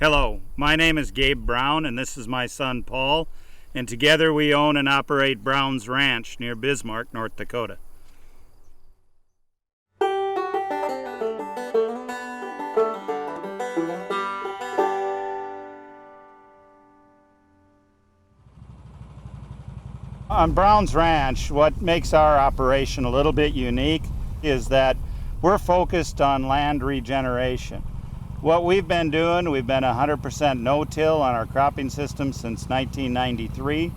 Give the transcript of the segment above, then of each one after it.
Hello, my name is Gabe Brown and this is my son Paul, and together we own and operate Brown's Ranch near Bismarck, North Dakota. On Brown's Ranch, what makes our operation a little bit unique is that we're focused on land regeneration. What we've been doing, we've been 100% no-till on our cropping system since 1993,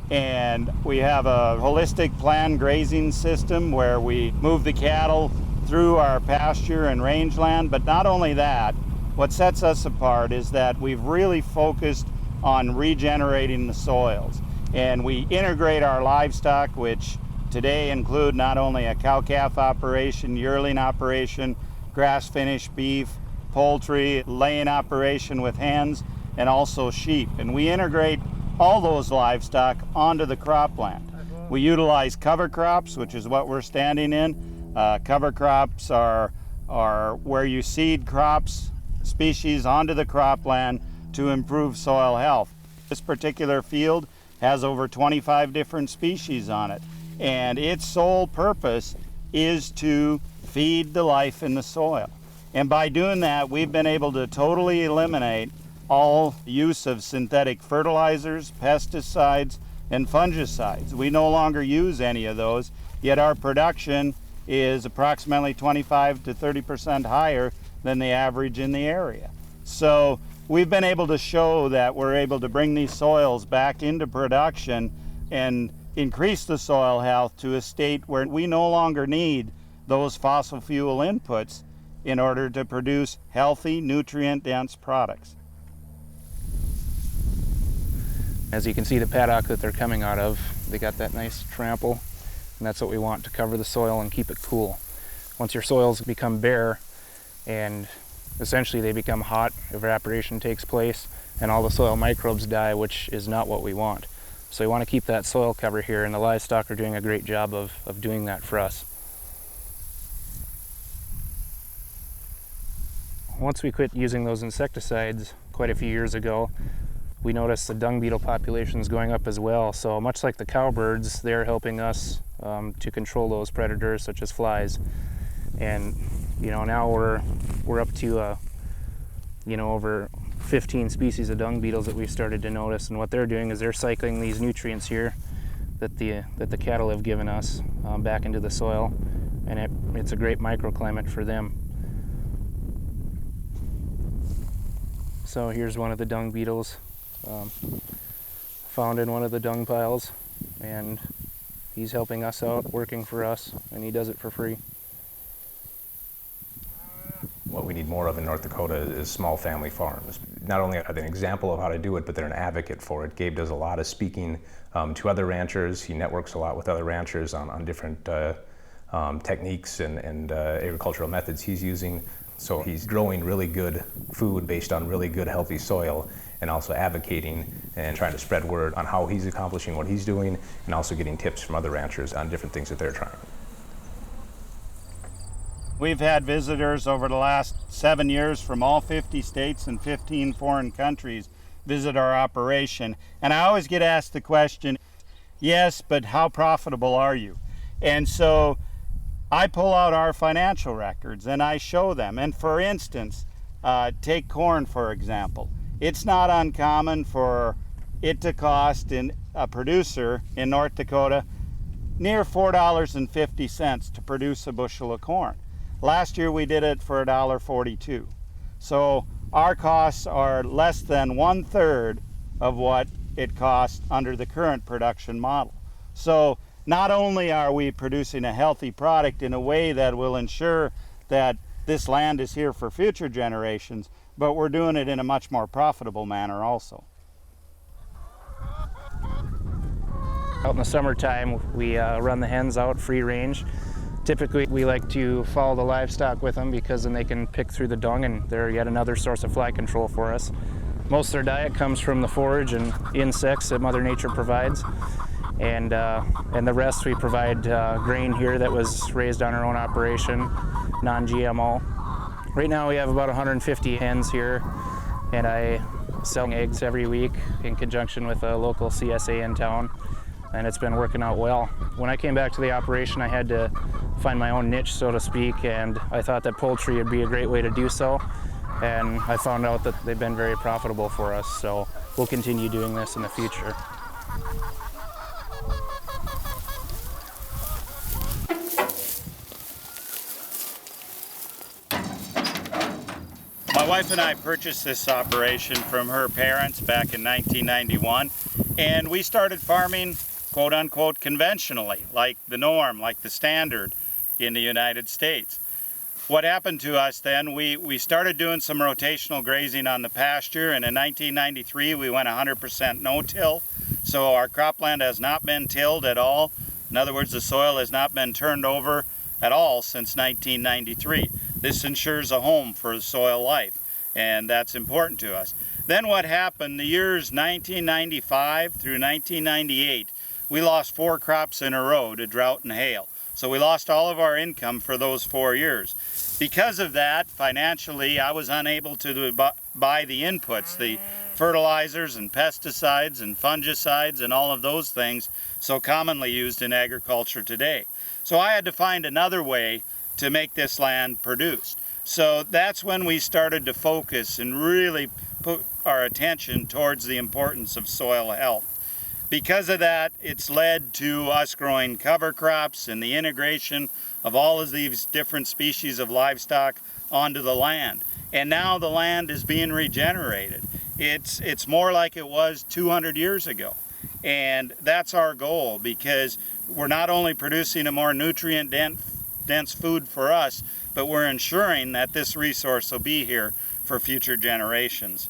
and we have a holistic planned grazing system where we move the cattle through our pasture and rangeland. But not only that, what sets us apart is that we've really focused on regenerating the soils, and we integrate our livestock, which today include not only a cow-calf operation, yearling operation, grass-finished beef, poultry, laying operation with hens, and also sheep. And we integrate all those livestock onto the cropland. We utilize cover crops, which is what we're standing in. Cover crops are where you seed crops, species onto the cropland to improve soil health. This particular field has over 25 different species on it, and its sole purpose is to feed the life in the soil. And by doing that, we've been able to totally eliminate all use of synthetic fertilizers, pesticides, and fungicides. We no longer use any of those, yet our production is approximately 25 to 30% higher than the average in the area. So we've been able to show that we're able to bring these soils back into production and increase the soil health to a state where we no longer need those fossil fuel inputs in order to produce healthy, nutrient-dense products. As you can see, the paddock that they're coming out of, they got that nice trample, and that's what we want to cover the soil and keep it cool. Once your soils become bare and essentially they become hot, evaporation takes place and all the soil microbes die, which is not what we want. So we want to keep that soil cover here, and the livestock are doing a great job of doing that for us. Once we quit using those insecticides quite a few years ago, we noticed the dung beetle populations going up as well. So much like the cowbirds, they're helping us to control those predators such as flies. And now we're up to over 15 species of dung beetles that we've started to notice. And what they're doing is they're cycling these nutrients here that the cattle have given us back into the soil, and it's a great microclimate for them. So here's one of the dung beetles found in one of the dung piles, and he's helping us out, working for us, and he does it for free. What we need more of in North Dakota is small family farms. Not only are they an example of how to do it, but they're an advocate for it. Gabe does a lot of speaking to other ranchers. He networks a lot with other ranchers on different techniques and agricultural methods he's using. So he's growing really good food based on really good healthy soil, and also advocating and trying to spread word on how he's accomplishing what he's doing, and also getting tips from other ranchers on different things that they're trying. We've had visitors over the last 7 years from all 50 states and 15 foreign countries visit our operation. And I always get asked the question, yes, but how profitable are you? And so I pull out our financial records and I show them. And for instance, take corn for example. It's not uncommon for it to cost a producer in North Dakota near $4.50 to produce a bushel of corn. Last year we did it for $1.42. So our costs are less than 1/3 of what it costs under the current production model. So not only are we producing a healthy product in a way that will ensure that this land is here for future generations, but we're doing it in a much more profitable manner also. Out in the summertime, we run the hens out free range. Typically, we like to follow the livestock with them because then they can pick through the dung, and they're yet another source of fly control for us. Most of their diet comes from the forage and insects that Mother Nature provides. And the rest we provide grain here that was raised on our own operation, non-GMO. Right now we have about 150 hens here. and I sell eggs every week in conjunction with a local CSA in town, and it's been working out well. When I came back to the operation, I had to find my own niche, so to speak, and I thought that poultry would be a great way to do so, and I found out that they've been very profitable for us, so we'll continue doing this in the future. My wife and I purchased this operation from her parents back in 1991, and we started farming quote unquote conventionally, like the norm, like the standard in the United States. What happened to us then, we started doing some rotational grazing on the pasture, and in 1993 we went 100% no-till, so our cropland has not been tilled at all. In other words, the soil has not been turned over at all since 1993. This ensures a home for soil life, and that's important to us. Then what happened, the years 1995 through 1998, we lost 4 crops in a row to drought and hail. So we lost all of our income for those 4 years. Because of that, financially, I was unable to buy the inputs, the fertilizers and pesticides and fungicides and all of those things so commonly used in agriculture today. So I had to find another way to make this land produce. So that's when we started to focus and really put our attention towards the importance of soil health. Because of that, it's led to us growing cover crops and the integration of all of these different species of livestock onto the land. And now the land is being regenerated. It's more like it was 200 years ago. And that's our goal, because we're not only producing a more nutrient-dense food for us, but we're ensuring that this resource will be here for future generations.